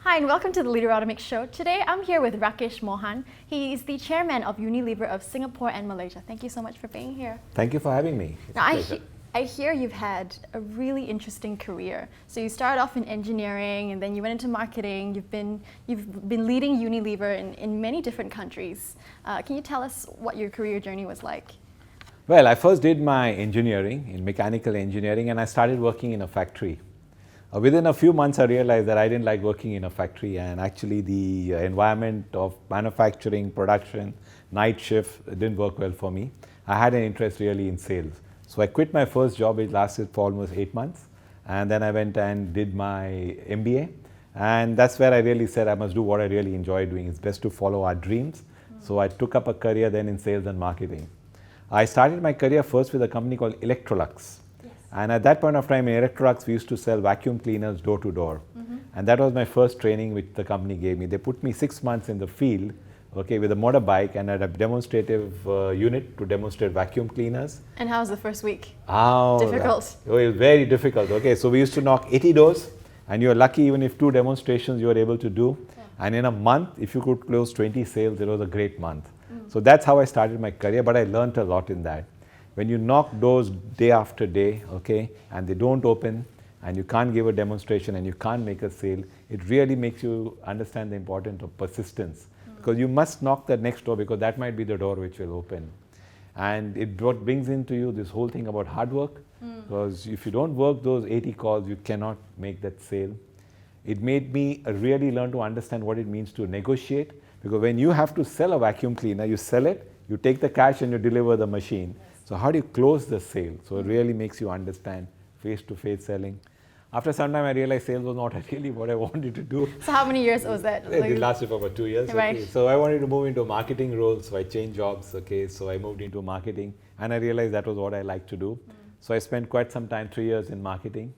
Hi and welcome to the Leaderonomics show. Today I'm here with Rakesh Mohan. He is the chairman of Unilever of Singapore and Malaysia. Thank you so much for being here. Thank you for having me. Now, I hear you've had a really interesting career. So you started off in engineering and then you went into marketing. You've been leading Unilever in many different countries. Can you tell us what your career journey was like? Well, I first did my engineering in mechanical engineering and I started working in a factory. Within a few months, I realized that I didn't like working in a factory, and actually the environment of manufacturing, production, night shift didn't work well for me. I had an interest really in sales. So I quit my first job, which lasted for almost 8 months. And then I went and did my MBA. And that's where I really said I must do what I really enjoy doing. It's best to follow our dreams. So I took up a career then in sales and marketing. I started my career first with a company called Electorolux. And at that point of time in Electorolux, we used to sell vacuum cleaners door to door. And that was my first training which the company gave me. They put me 6 months in the field, with a motorbike and at a demonstrative unit to demonstrate vacuum cleaners. And how was the first week? Difficult. It was very difficult. So we used to knock 80 doors, and you're lucky even if 2 demonstrations you were able to do. Yeah. And in a month, if you could close 20 sales, it was a great month. So that's how I started my career, but I learned a lot in that. When you knock doors day after day, and they don't open, and you can't give a demonstration and you can't make a sale, it really makes you understand the importance of persistence. Because you must knock that next door, because that might be the door which will open. And it brings into you this whole thing about hard work, because if you don't work those 80 calls, you cannot make that sale. It made me really learn to understand what it means to negotiate, because when you have to sell a vacuum cleaner, you sell it, you take the cash and you deliver the machine. So how do you close the sale? So it really makes you understand face-to-face selling. After some time, I realized sales was not really what I wanted to do. So how many years was that? It lasted for about 2 years. Right. So I wanted to move into a marketing role, so I changed jobs. So I moved into marketing, and I realized that was what I liked to do. So I spent quite some time, 3 years in marketing,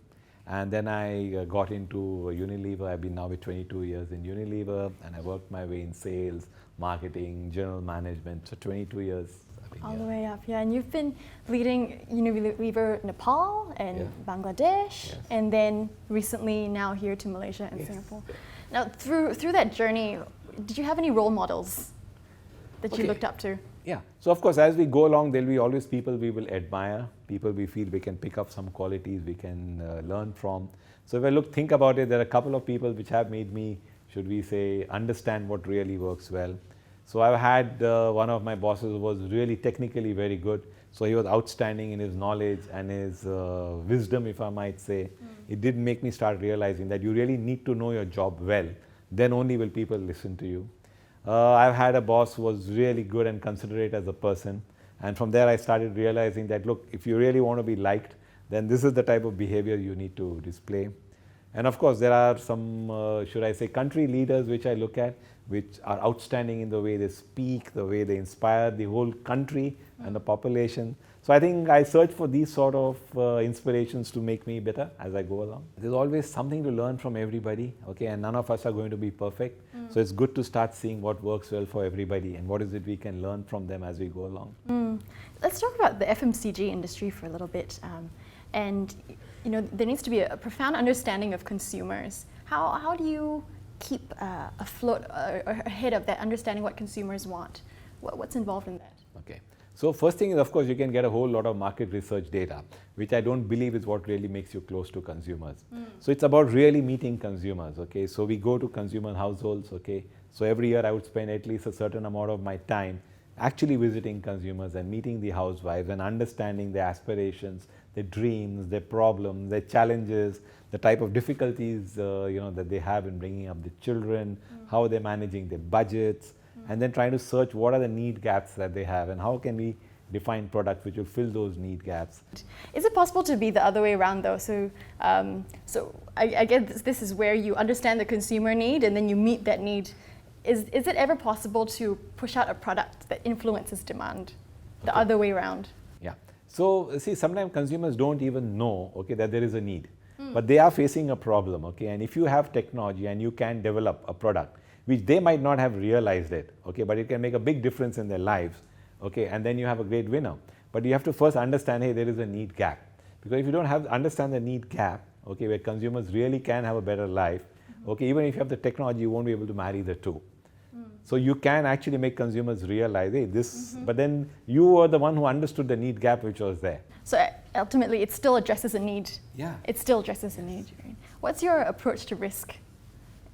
and then I got into Unilever. I've been now with 22 years in Unilever, and I worked my way in sales, marketing, general management. So 22 years. All the way up, yeah. And you've been leading Unilever Nepal and Bangladesh, and then recently now here to Malaysia and Singapore. Now, through that journey, did you have any role models that you looked up to? Yeah. So of course, as we go along, there'll be always people we will admire, people we feel we can pick up some qualities we can learn from. So if I think about it, there are a couple of people which have made me, should we say, understand what really works well. So I've had one of my bosses who was really technically very good. So he was outstanding in his knowledge and his wisdom, if I might say. It did make me start realizing that you really need to know your job well. Then only will people listen to you. I've had a boss who was really good and considerate as a person. And from there I started realizing that, look, if you really want to be liked, then this is the type of behavior you need to display. And of course, there are some, should I say, country leaders which I look at, which are outstanding in the way they speak, the way they inspire the whole country and the population. So I think I search for these sort of inspirations to make me better as I go along. There's always something to learn from everybody, and none of us are going to be perfect. So it's good to start seeing what works well for everybody and what is it we can learn from them as we go along. Let's talk about the FMCG industry for a little bit. And there needs to be a profound understanding of consumers. How do you keep afloat or ahead of that, understanding what consumers want? What's involved in that? So first thing is, of course, you can get a whole lot of market research data, which I don't believe is what really makes you close to consumers. So it's about really meeting consumers. So we go to consumer households. So every year I would spend at least a certain amount of my time actually visiting consumers and meeting the housewives and understanding their aspirations, their dreams, their problems, their challenges, the type of difficulties that they have in bringing up the children, how they're managing their budgets, and then trying to search what are the need gaps that they have and how can we define products which will fill those need gaps. Is it possible to be the other way around though? So I guess this is where you understand the consumer need and then you meet that need. Is it ever possible to push out a product that influences demand the other way around? Yeah. So see, sometimes consumers don't even know that there is a need, but they are facing a problem. And if you have technology and you can develop a product which they might not have realized it, but it can make a big difference in their lives, and then you have a great winner. But you have to first understand, hey, there is a need gap. Because if you don't understand the need gap, where consumers really can have a better life, Okay, even if you have the technology, you won't be able to marry the two. So you can actually make consumers realize, hey, this, but then you were the one who understood the need gap which was there. So ultimately, it still addresses a need. Yeah. It still addresses a need. Right? What's your approach to risk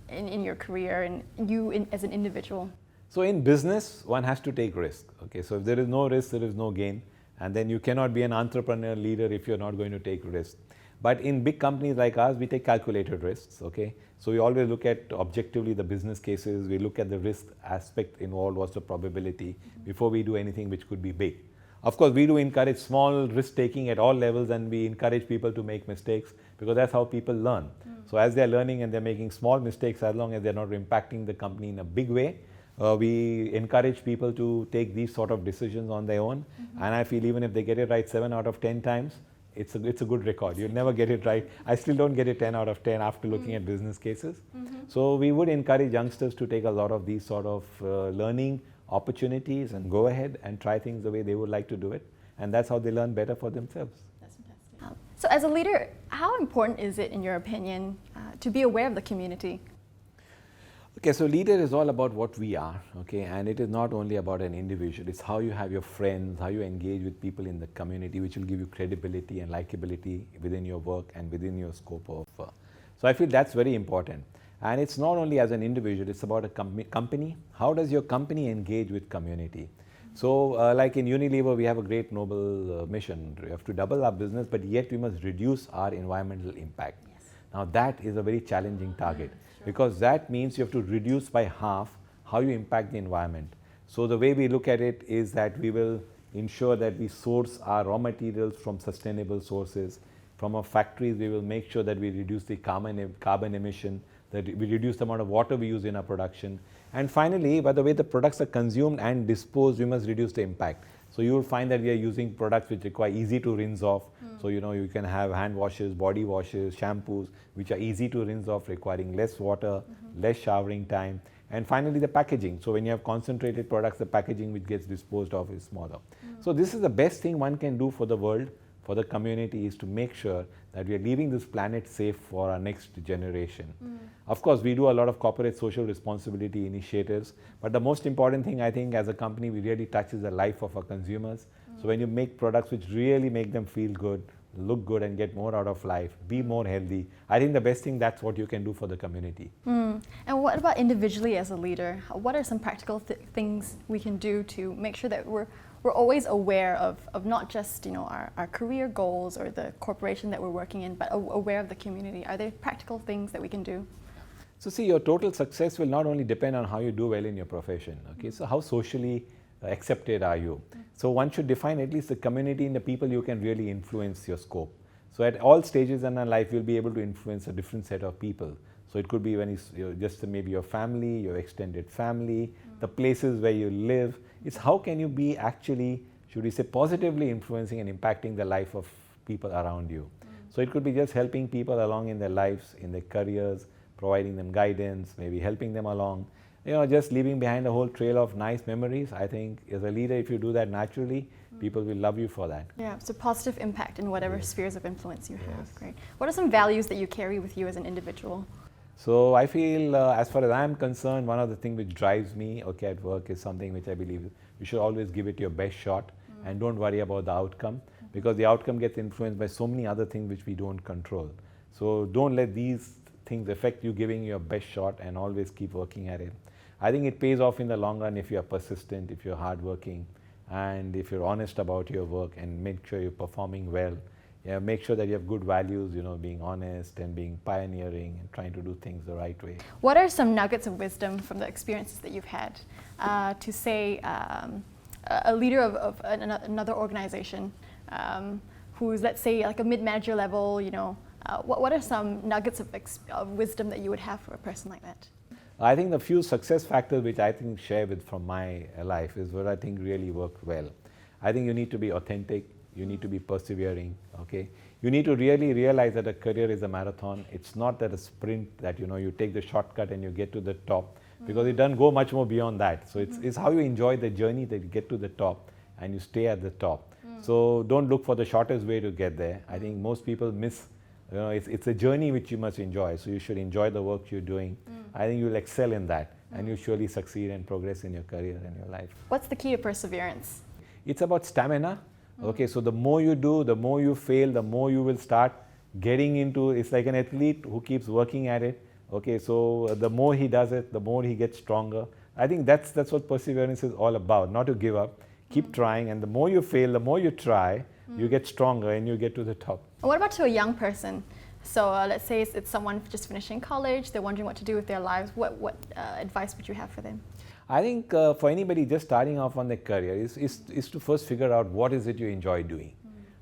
in your career and as an individual? So in business, one has to take risk. Okay, so if there is no risk, there is no gain. And then you cannot be an entrepreneur leader if you're not going to take risk. But in big companies like ours, we take calculated risks, okay? So we always look at objectively the business cases, we look at the risk aspect involved, what's the probability, before we do anything which could be big. Of course, we do encourage small risk taking at all levels, and we encourage people to make mistakes because that's how people learn. So as they're learning and they're making small mistakes, as long as they're not impacting the company in a big way, we encourage people to take these sort of decisions on their own. And I feel even if they get it right 7 out of 10 times, it's a good record. You'll never get it right. I still don't get it 10 out of 10 after looking at business cases. So we would encourage youngsters to take a lot of these sort of learning opportunities and go ahead and try things the way they would like to do it. And that's how they learn better for themselves. That's fantastic. So as a leader, how important is it, in your opinion, to be aware of the community? Okay, so leader is all about what we are, okay, and it is not only about an individual, it's how you have your friends, how you engage with people in the community, which will give you credibility and likability within your work and within your scope of. So I feel that's very important. And it's not only as an individual, it's about a company. How does your company engage with community? So like in Unilever, we have a great noble mission. We have to double our business, but yet we must reduce our environmental impact. Yes. Now that is a very challenging target. Because that means you have to reduce by half how you impact the environment. So the way we look at it is that we will ensure that we source our raw materials from sustainable sources. From our factories, we will make sure that we reduce the carbon emission, that we reduce the amount of water we use in our production. And finally, by the way the products are consumed and disposed, we must reduce the impact. So you will find that we are using products which require easy to rinse off. So you can have hand washes, body washes, shampoos, which are easy to rinse off, requiring less water, less showering time. And finally the packaging. So when you have concentrated products, the packaging which gets disposed of is smaller. So this is the best thing one can do for the world, for the community, is to make sure that we are leaving this planet safe for our next generation. Of course, we do a lot of corporate social responsibility initiatives, but the most important thing, I think, as a company, we really touch is the life of our consumers. So when you make products which really make them feel good, look good and get more out of life, be more healthy, I think the best thing, that's what you can do for the community. And what about individually as a leader? What are some practical things we can do to make sure that we're always aware of not just our career goals or the corporation that we're working in, but aware of the community? Are there practical things that we can do? So see, your total success will not only depend on how you do well in your profession, okay, so how socially accepted are you? So one should define at least the community and the people you can really influence your scope. So at all stages in our life, you'll be able to influence a different set of people. So it could be when you're just maybe your family, your extended family, the places where you live. It's how can you be actually, should we say, positively influencing and impacting the life of people around you. So it could be just helping people along in their lives, in their careers, providing them guidance, maybe helping them along, just leaving behind a whole trail of nice memories. I think as a leader, if you do that naturally, people will love you for that. Yeah, so positive impact in whatever spheres of influence you have. Great. What are some values that you carry with you as an individual? So I feel, as far as I'm concerned, one of the things which drives me, at work is something which I believe you should always give it your best shot and don't worry about the outcome, because the outcome gets influenced by so many other things which we don't control. So don't let these things affect you giving your best shot, and always keep working at it. I think it pays off in the long run if you are persistent, if you're hardworking, and if you're honest about your work and make sure you're performing well. Yeah, make sure that you have good values, being honest and being pioneering and trying to do things the right way. What are some nuggets of wisdom from the experiences that you've had to say a leader of another organization who's, let's say, like a mid-manager level, what are some nuggets of wisdom that you would have for a person like that? I think the few success factors which I think share with from my life is what I think really worked well. I think you need to be authentic, you need to be persevering, okay? You need to really realize that a career is a marathon. It's not that a sprint that, you take the shortcut and you get to the top, because it doesn't go much more beyond that. So it's how you enjoy the journey that you get to the top and you stay at the top. So don't look for the shortest way to get there. I think most people miss You know, it's a journey which you must enjoy. So you should enjoy the work you're doing. I think you'll excel in that, and you'll surely succeed and progress in your career and your life. What's the key to perseverance? It's about stamina. Okay, so the more you do, the more you fail, the more you will start getting into. It's like an athlete who keeps working at it. Okay, so the more he does it, the more he gets stronger. I think that's what perseverance is all about. Not to give up, keep trying, and the more you fail, the more you try, you get stronger and you get to the top. And what about to a young person? So let's say it's someone just finishing college, they're wondering what to do with their lives. What advice would you have for them? I think for anybody just starting off on their career is to first figure out what is it you enjoy doing.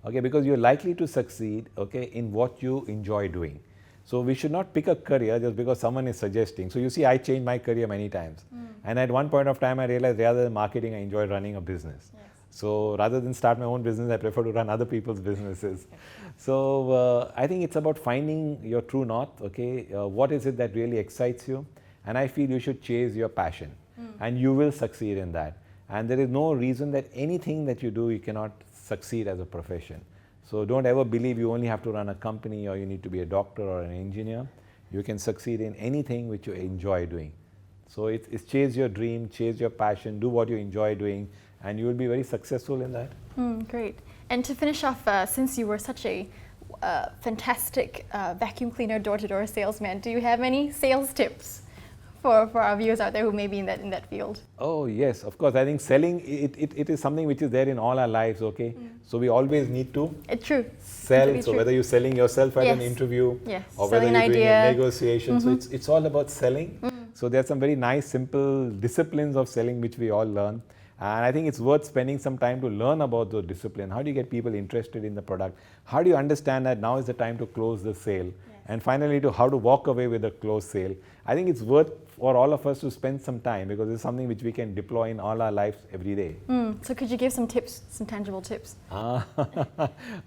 Okay, because you're likely to succeed, okay, in what you enjoy doing. So we should not pick a career just because someone is suggesting. So you see, I changed my career many times. And at one point of time, I realized rather than marketing, I enjoy running a business. Yes. So rather than start my own business, I prefer to run other people's businesses. So I think it's about finding your true north, okay? What is it that really excites you? And I feel you should chase your passion. And you will succeed in that. And there is no reason that anything that you do, you cannot succeed as a profession. So don't ever believe you only have to run a company or you need to be a doctor or an engineer. You can succeed in anything which you enjoy doing. So it's chase your dream, chase your passion, do what you enjoy doing, and you will be very successful in that. Great. And to finish off, since you were such a fantastic vacuum cleaner door-to-door salesman, do you have any sales tips for our viewers out there who may be in that field? Oh yes, of course. I think selling, it is something which is there in all our lives, okay? So we always need to sell. So whether you're selling yourself at an interview or whether you're doing a negotiation. So it's all about selling. So there are some very nice, simple disciplines of selling which we all learn. And I think it's worth spending some time to learn about those disciplines. How do you get people interested in the product? How do you understand that now is the time to close the sale? And finally, how to walk away with a closed sale. I think it's worth for all of us to spend some time because it's something which we can deploy in all our lives every day. So could you give some tips, some tangible tips?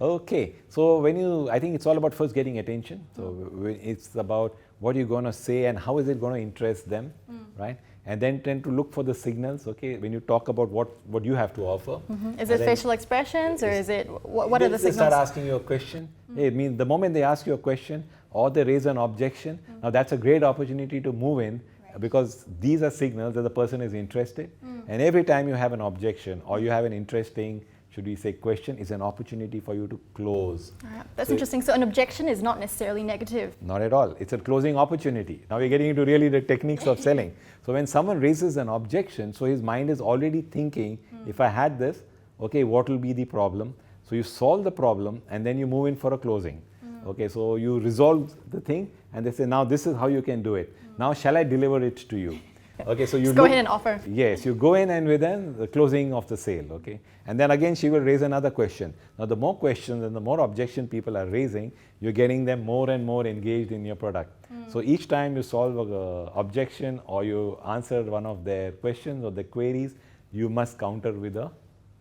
Okay. So I think it's all about first getting attention. So it's about what you're going to say and how is it going to interest them, right? And then tend to look for the signals, okay, when you talk about what you have to offer. Is it facial expressions or is it, what are the signals? They start asking you a question. It means the moment they ask you a question or they raise an objection, now that's a great opportunity to move in because these are signals that the person is interested. And every time you have an objection or you have an interesting, should we say, question, is an opportunity for you to close. That's interesting. So an objection is not necessarily negative. Not at all. It's a closing opportunity. Now we're getting into really the techniques of selling. So when someone raises an objection, so his mind is already thinking, if I had this, okay, what will be the problem? So you solve the problem and then you move in for a closing. Okay, so you resolve the thing and they say, now this is how you can do it. Now shall I deliver it to you? Okay, so you just go ahead and offer. Yes, you go in and within the closing of the sale, okay? And then again she will raise another question. Now the more questions and the more objection people are raising, you're getting them more and more engaged in your product. So each time you solve an objection or you answer one of their questions or their queries, you must counter with a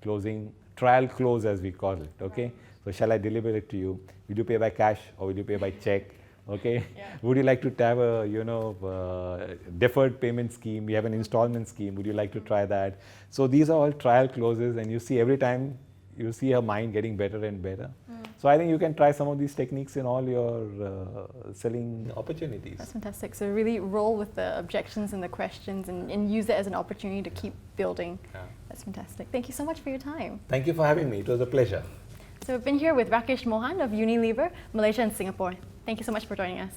closing, trial close as we call it, okay? So shall I deliver it to you? Will you pay by cash or will you pay by check? Okay, would you like to have a deferred payment scheme? We have an installment scheme. Would you like to try that? So these are all trial closes, and you see every time you see her mind getting better and better. So I think you can try some of these techniques in all your selling opportunities. That's fantastic. So really roll with the objections and the questions and use it as an opportunity to keep building. That's fantastic. Thank you so much for your time. Thank you for having me. It was a pleasure. So we've been here with Rakesh Mohan of Unilever, Malaysia and Singapore. Thank you so much for joining us.